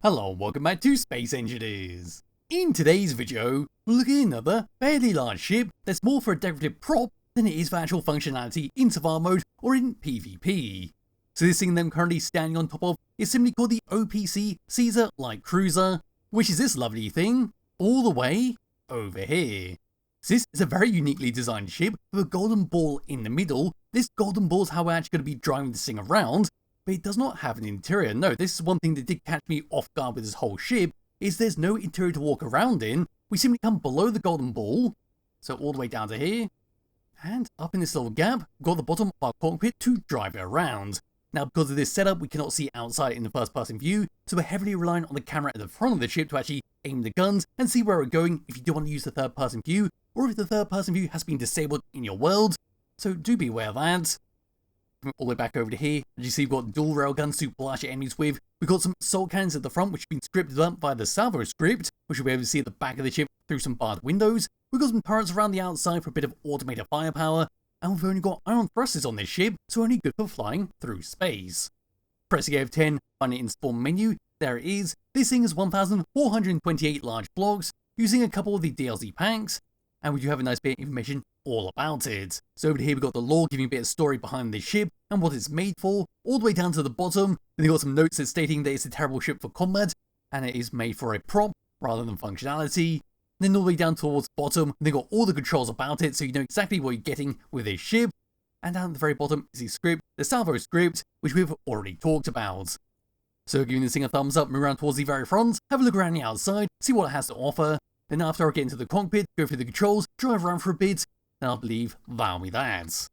Hello and welcome back to Space Engineers. In today's video, we're looking at another fairly large ship that's more for a decorative prop than it is for actual functionality in survival mode or in PvP. So this thing that I'm currently standing on top of is simply called the OPC Seiza Light Cruiser, which is this lovely thing all the way over here. So this is a very uniquely designed ship with a golden ball in the middle. This golden ball is how we're actually going to be driving this thing around. But it does not have an interior. No, this is one thing that did catch me off guard with this whole ship, is there's no interior to walk around in. We simply come below the golden ball, so all the way down to here, and up in this little gap, we've got the bottom of our cockpit to drive it around. Now, because of this setup, we cannot see outside in the first-person view, so we're heavily reliant on the camera at the front of the ship to actually aim the guns and see where we're going if you do want to use the third-person view, or if the third-person view has been disabled in your world, so do be aware of that. All the way back over to here, as you see, we've got dual railguns to blast your enemies with. We've got some assault cannons at the front, which have been scripted up via the salvo script, which you'll be able to see at the back of the ship through some barred windows. We've got some turrets around the outside for a bit of automated firepower, and we've only got ion thrusters on this ship, so only good for flying through space. Pressing F10, find it in spawn menu, there it is. This thing is 1,428 large blocks, using a couple of the DLC packs, and we do have a nice bit of information all about it. So over here we've got the lore giving a bit of story behind this ship and what it's made for, all the way down to the bottom. Then you've got some notes that stating that it's a terrible ship for combat, and it is made for a prop rather than functionality. Then all the way down towards the bottom, they've got all the controls about it, so you know exactly what you're getting with this ship. And down at the very bottom is the script, the salvo script, which we've already talked about. So giving this thing a thumbs up, move around towards the very front, have a look around the outside, see what it has to offer. Then after I get into the cockpit, go through the controls, drive around for a bit, then I believe that'll be that.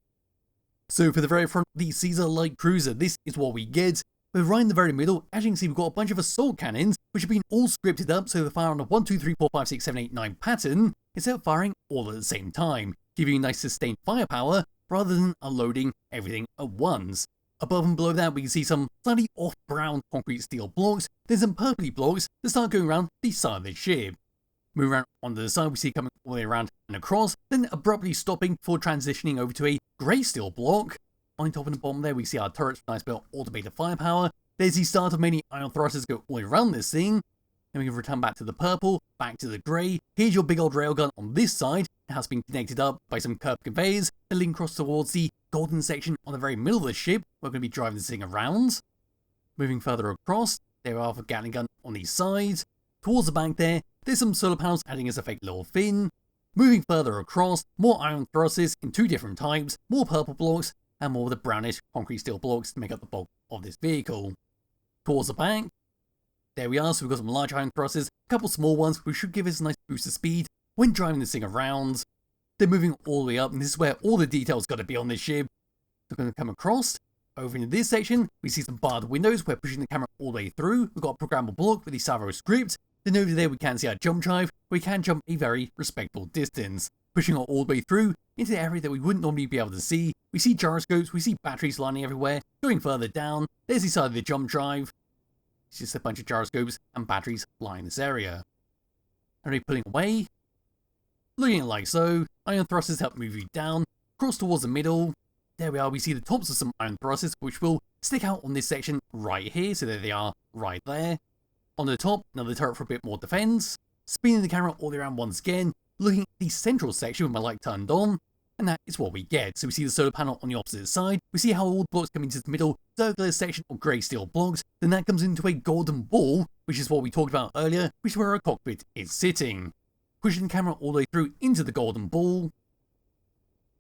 So for the very front of the Seiza Light Cruiser, this is what we get. But right in the very middle, as you can see, we've got a bunch of assault cannons, which have been all scripted up so they fire on a 1, 2, 3, 4, 5, 6, 7, 8, 9 pattern, instead of firing all at the same time, giving you nice sustained firepower, rather than unloading everything at once. Above and below that, we can see some slightly off-brown concrete steel blocks, then some purpley blocks that start going around the side of the ship. Moving around onto the side, we see coming all the way around and across, then abruptly stopping before transitioning over to a grey steel block. On top and the bottom there, we see our turrets with nice bit of automated firepower. There's the start of many ion thrusters go all the way around this thing. Then we can return back to the purple, back to the grey. Here's your big old railgun on this side. It has been connected up by some curved conveyors that link across towards the golden section on the very middle of the ship. We're going to be driving this thing around. Moving further across, there we are for Gatling gun on these sides. Towards the back there, there's some solar panels adding as a fake little fin. Moving further across, more ion thrusters in two different types, more purple blocks, and more of the brownish concrete steel blocks to make up the bulk of this vehicle. Towards the back, there we are, so we've got some large ion thrusters, a couple small ones, which should give us a nice boost of speed when driving this thing around. Then moving all the way up, and this is where all the details got to be on this ship. We're going to come across. Over into this section, we see some barred windows. We're pushing the camera all the way through. We've got a programmable block with the salvo script. Then over there we can see our jump drive. We can jump a very respectable distance. Pushing it all the way through into the area that we wouldn't normally be able to see. We see gyroscopes, we see batteries lining everywhere. Going further down, there's the side of the jump drive. It's just a bunch of gyroscopes and batteries lining this area. Only pulling away. Looking at it like so. Ion thrusters help move you down. Cross towards the middle. There we are, we see the tops of some ion thrusters, which will stick out on this section right here. So there they are, right there. On the top, another turret for a bit more defense. Spinning the camera all the way around once again. Looking at the central section with my light turned on. And that is what we get. So we see the solar panel on the opposite side. We see how all the blocks come into the middle circular section of grey steel blocks. Then that comes into a golden ball, which is what we talked about earlier, which is where our cockpit is sitting. Pushing the camera all the way through into the golden ball.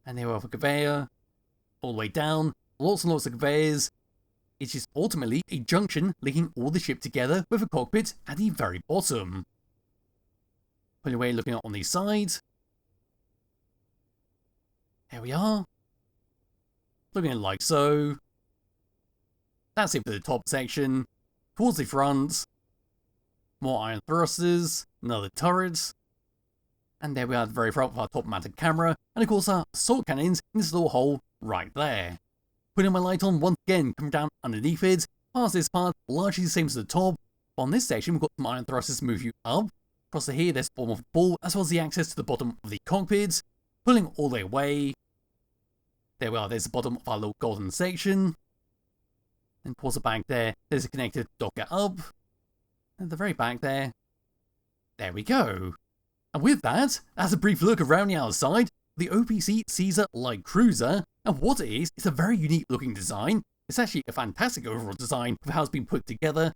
And there we have a conveyor. All the way down. Lots and lots of conveyors. It's just ultimately a junction linking all the ship together with a cockpit at the very bottom. Putting away, looking at on these sides. There we are. Looking at it like so. That's it for the top section. Towards the front. More ion thrusters. Another turret. And there we are at the very front of our top mounted camera. And of course our assault cannons in this little hole right there. Putting my light on once again, coming down underneath it. Past this part, largely the same as the top. But on this section, we've got some ion thrusters to move you up. Across to here, there's the bottom of the ball, as well as the access to the bottom of the cockpit. Pulling all the way away. There we are, there's the bottom of our little golden section. And towards the back there, there's a connector to dock it up. At the very back there. There we go. And with that, that's a brief look around the outside, the OPC Seiza Light Cruiser, and what it is, it's a very unique looking design. It's actually a fantastic overall design of how it's been put together.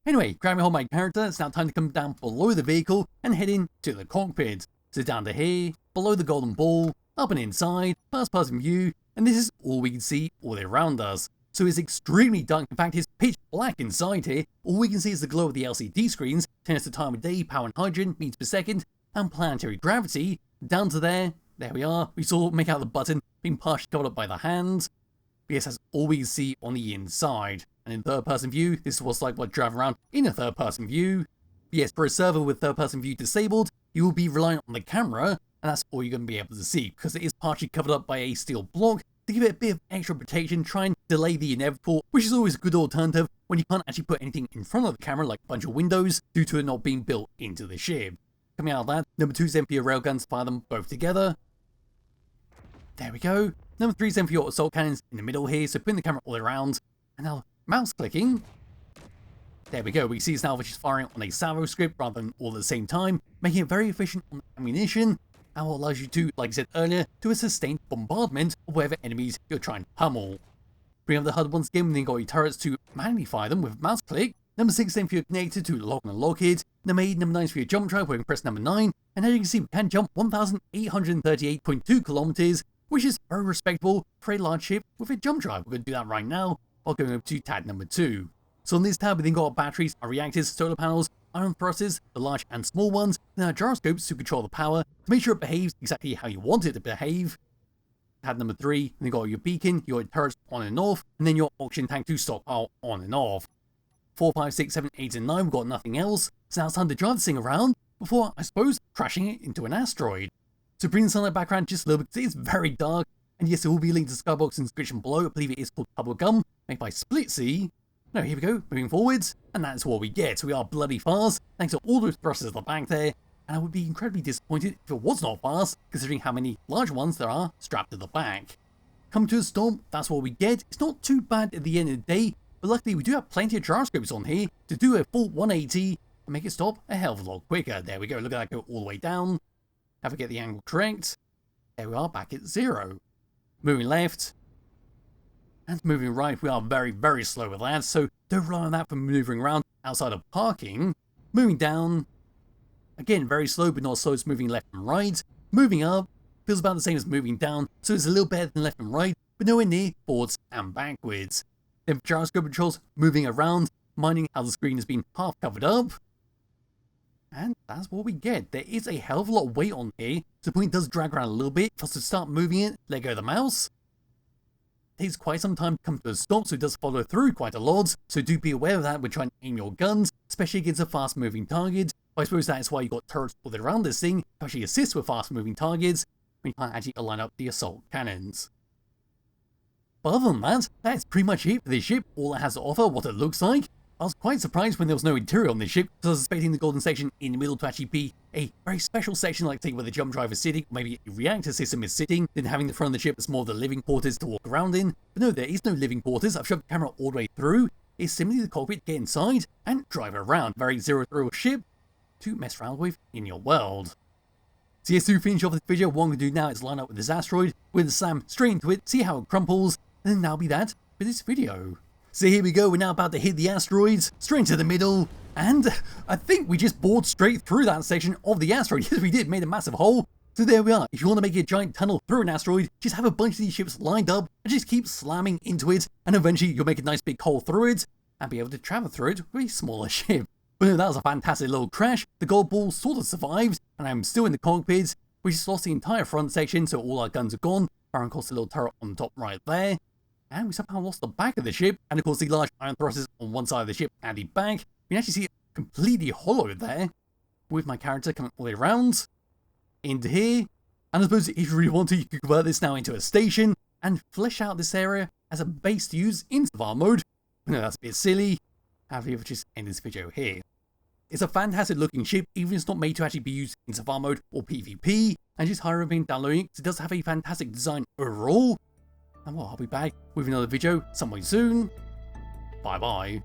Anyway, grabbing hold of my character, it's now time to come down below the vehicle and head into the cockpit. So down to here, below the golden ball, up and inside, first person view, and this is all we can see all around us. So it's extremely dark, in fact it's pitch black inside here. All we can see is the glow of the LCD screens, telling us the time of day, power and hydrogen, meters per second, and planetary gravity. Down to there we are, we saw make out the button being partially covered up by the hands. But yes, that's all we can see on the inside. And in third person view, this is what's like while driving around in a third person view. But yes, for a server with third person view disabled, you will be relying on the camera, and that's all you're going to be able to see, because it is partially covered up by a steel block to give it a bit of extra protection, try and delay the inevitable, which is always a good alternative when you can't actually put anything in front of the camera like a bunch of windows due to it not being built into the ship. Coming out of that, number 2 is then for your railguns, fire them both together. There we go. Number 3 is then for your assault cannons in the middle here, so putting the camera all around. And now, mouse clicking. There we go, we see it's now which is firing on a salvo script rather than all at the same time, making it very efficient on ammunition, and what allows you to, like I said earlier, do a sustained bombardment of whatever enemies you're trying to pummel. Bring up the HUD once again, then got your turrets to manually fire them with a mouse click. Number 6 then for your connector to lock and unlock it. Number 8, number 9 is for your jump drive where you can press number 9, and as you can see we can jump 1,838.2 kilometers, which is very respectable for a large ship with a jump drive. We're going to do that right now while going over to tab number 2. So on this tab we then got our batteries, our reactors, solar panels, ion thrusters, the large and small ones, and our gyroscopes to control the power to make sure it behaves exactly how you want it to behave. Tab number 3, then got your beacon, your turrets on and off, and then your oxygen tank to stockpile on and off. 4, 5, 6, 7, 8 and 9 we've got nothing else, so now it's time to drive this thing around before, I suppose, crashing it into an asteroid. So bring the sunlight background just a little bit because it is very dark, and yes, there will be a link to Skybox in the description below. I believe it is called Hubblegum, made by Splitsy. No, here we go, moving forwards, and that's what we get. So we are bloody fast, thanks to all those thrusters at the back there, and I would be incredibly disappointed if it was not fast, considering how many large ones there are strapped to the back. Come to a stop, that's what we get. It's not too bad at the end of the day, but luckily we do have plenty of gyroscopes on here to do a full 180 and make it stop a hell of a lot quicker. There we go, look at that go all the way down. Have to get the angle correct. There we are, back at 0. Moving left. And moving right, we are very, very slow with that, so don't rely on that for maneuvering around outside of parking. Moving down. Again, very slow, but not as slow as moving left and right. Moving up. Feels about the same as moving down, so it's a little better than left and right, but nowhere near forwards and backwards. Then for gyroscope controls, moving around, minding how the screen has been half covered up. And that's what we get. There is a hell of a lot of weight on here, so the point does drag around a little bit. For us to start moving it, let go of the mouse. It takes quite some time to come to a stop, so it does follow through quite a lot. So do be aware of that when trying to aim your guns, especially against a fast moving target. But I suppose that is why you got turrets all around this thing, to actually assist with fast moving targets, when you can't actually align up the assault cannons. But other than that, that's pretty much it for this ship, all it has to offer, what it looks like. I was quite surprised when there was no interior on this ship, because I was expecting the golden section in the middle to actually be a very special section, like say where the jump drive is sitting, or maybe a reactor system is sitting, then having the front of the ship as more of the living quarters to walk around in. But no, there is no living quarters. I've shoved the camera all the way through. It's simply the cockpit, get inside, and drive around. Very zero-thrill ship to mess around with in your world. So yes, to finish off this video, what I'm going to do now is line up with this asteroid, with a slam straight into it, see how it crumples, and then that'll be that for this video. So here we go, we're now about to hit the asteroids, straight into the middle, and I think we just bored straight through that section of the asteroid. Yes, we did, made a massive hole. So there we are. If you want to make a giant tunnel through an asteroid, just have a bunch of these ships lined up and just keep slamming into it, and eventually you'll make a nice big hole through it and be able to travel through it with a smaller ship. But no, that was a fantastic little crash. The gold ball sort of survived, and I'm still in the cockpit. We just lost the entire front section, so all our guns are gone. Firing, of course, the little turret on the top right there. And we somehow lost the back of the ship, and of course the large iron thrusters on one side of the ship and the back. You can actually see it completely hollow there, with my character coming all the way around into here. And I suppose if you really want to, you could convert this now into a station and flesh out this area as a base to use in survival mode. But no, that's a bit silly. However, just end this video here. It's a fantastic looking ship, even if it's not made to actually be used in survival mode or PvP. And just highly recommend downloading it, because it does have a fantastic design overall. And well, I'll be back with another video some way soon. Bye bye.